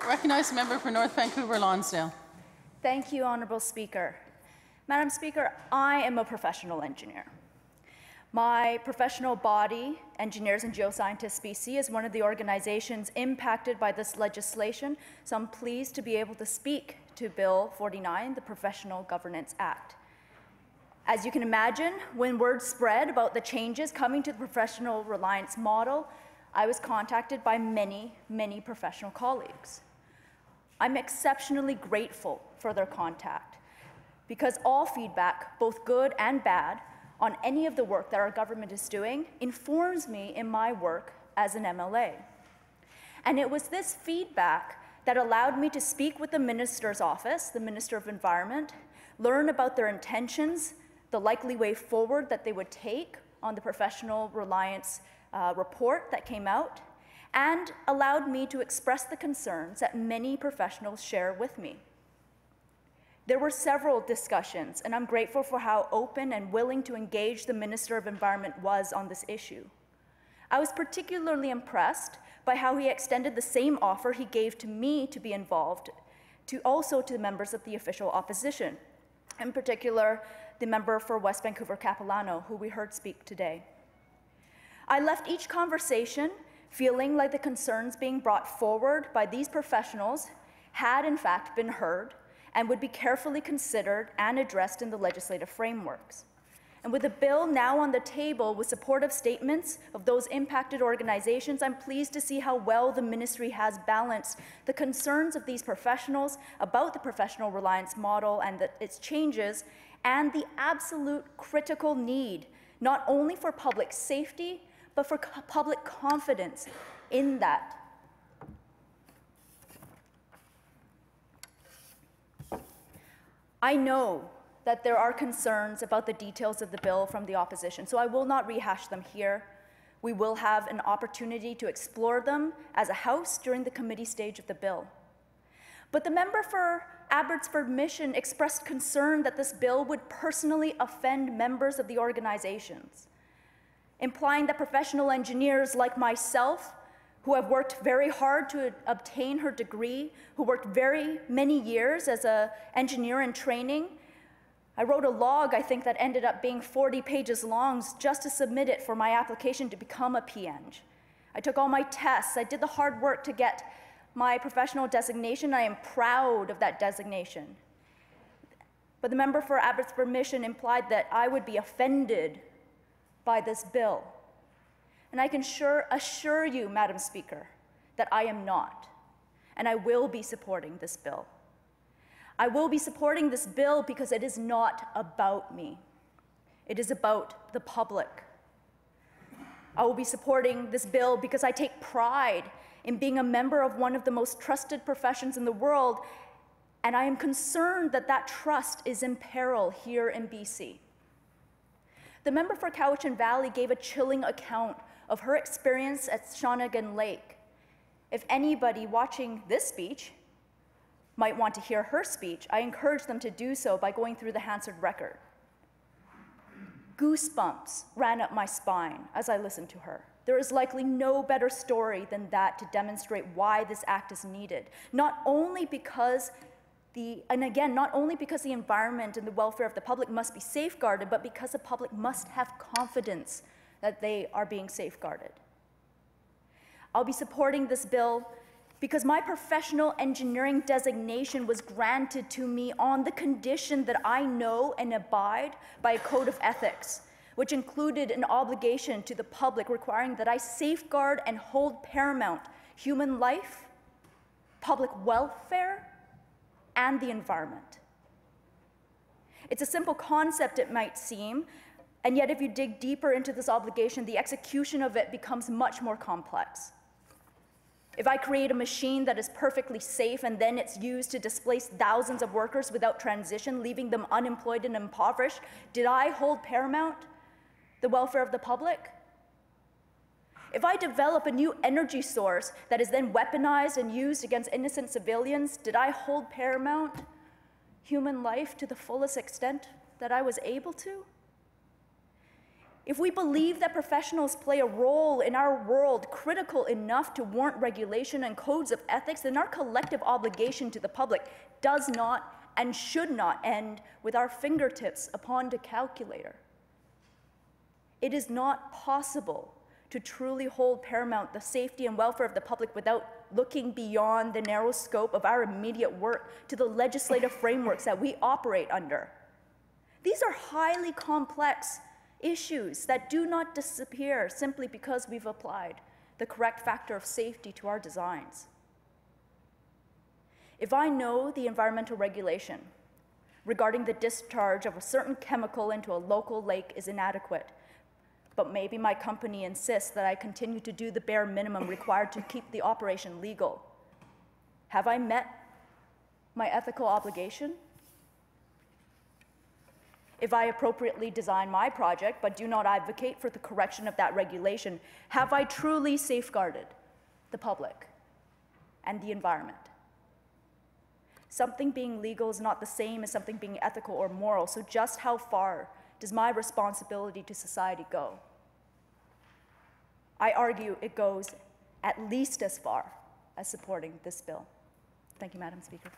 Recognise the member for North Vancouver Lonsdale. Thank you, Honourable Speaker. Madam Speaker, I am a professional engineer. My professional body, Engineers and Geoscientists BC, is one of the organizations impacted by this legislation, so I'm pleased to be able to speak to Bill 49, the Professional Governance Act. As you can imagine, when word spread about the changes coming to the professional reliance model, I was contacted by many, many professional colleagues. I'm exceptionally grateful for their contact because all feedback, both good and bad, on any of the work that our government is doing informs me in my work as an MLA. And it was this feedback that allowed me to speak with the Minister's office, the Minister of Environment, learn about their intentions, the likely way forward that they would take on the professional reliance report that came out, and allowed me to express the concerns that many professionals share with me. There were several discussions, and I'm grateful for how open and willing to engage the Minister of Environment was on this issue. I was particularly impressed by how he extended the same offer he gave to me to be involved, also to members of the official opposition, in particular, the member for West Vancouver Capilano, who we heard speak today. I left each conversation feeling like the concerns being brought forward by these professionals had in fact been heard and would be carefully considered and addressed in the legislative frameworks. And with the bill now on the table with supportive statements of those impacted organizations, I'm pleased to see how well the ministry has balanced the concerns of these professionals about the professional reliance model and its changes, and the absolute critical need, not only for public safety, but for public confidence in that. I know that there are concerns about the details of the bill from the opposition, so I will not rehash them here. We will have an opportunity to explore them as a House during the committee stage of the bill. But the member for Abbotsford Mission expressed concern that this bill would personally offend members of the organizations, implying that professional engineers like myself, who have worked very hard to obtain her degree, who worked very many years as an engineer in training. I wrote a log, I think, that ended up being 40 pages long just to submit it for my application to become a PEng. I took all my tests, I did the hard work to get my professional designation. I am proud of that designation. But the member for Abbotsford Mission implied that I would be offended by this bill. And I can assure you, Madam Speaker, that I am not, and I will be supporting this bill. I will be supporting this bill because it is not about me. It is about the public. I will be supporting this bill because I take pride in being a member of one of the most trusted professions in the world, and I am concerned that that trust is in peril here in BC. The member for Cowichan Valley gave a chilling account of her experience at Shawnigan Lake. If anybody watching this speech might want to hear her speech, I encourage them to do so by going through the Hansard record. Goosebumps ran up my spine as I listened to her. There is likely no better story than that to demonstrate why this act is needed, not only because the environment and the welfare of the public must be safeguarded, but because the public must have confidence that they are being safeguarded. I'll be supporting this bill because my professional engineering designation was granted to me on the condition that I know and abide by a code of ethics, which included an obligation to the public requiring that I safeguard and hold paramount human life, public welfare, and the environment. It's a simple concept, it might seem, and yet if you dig deeper into this obligation, the execution of it becomes much more complex. If I create a machine that is perfectly safe and then it's used to displace thousands of workers without transition, leaving them unemployed and impoverished, did I hold paramount the welfare of the public? If I develop a new energy source that is then weaponized and used against innocent civilians, did I hold paramount human life to the fullest extent that I was able to? If we believe that professionals play a role in our world critical enough to warrant regulation and codes of ethics, then our collective obligation to the public does not and should not end with our fingertips upon the calculator. It is not possible to truly hold paramount the safety and welfare of the public without looking beyond the narrow scope of our immediate work to the legislative frameworks that we operate under. These are highly complex issues that do not disappear simply because we've applied the correct factor of safety to our designs. If I know the environmental regulation regarding the discharge of a certain chemical into a local lake is inadequate, but maybe my company insists that I continue to do the bare minimum required to keep the operation legal, have I met my ethical obligation? If I appropriately design my project but do not advocate for the correction of that regulation, have I truly safeguarded the public and the environment? Something being legal is not the same as something being ethical or moral, so just how far does my responsibility to society go? I argue it goes at least as far as supporting this bill. Thank you, Madam Speaker.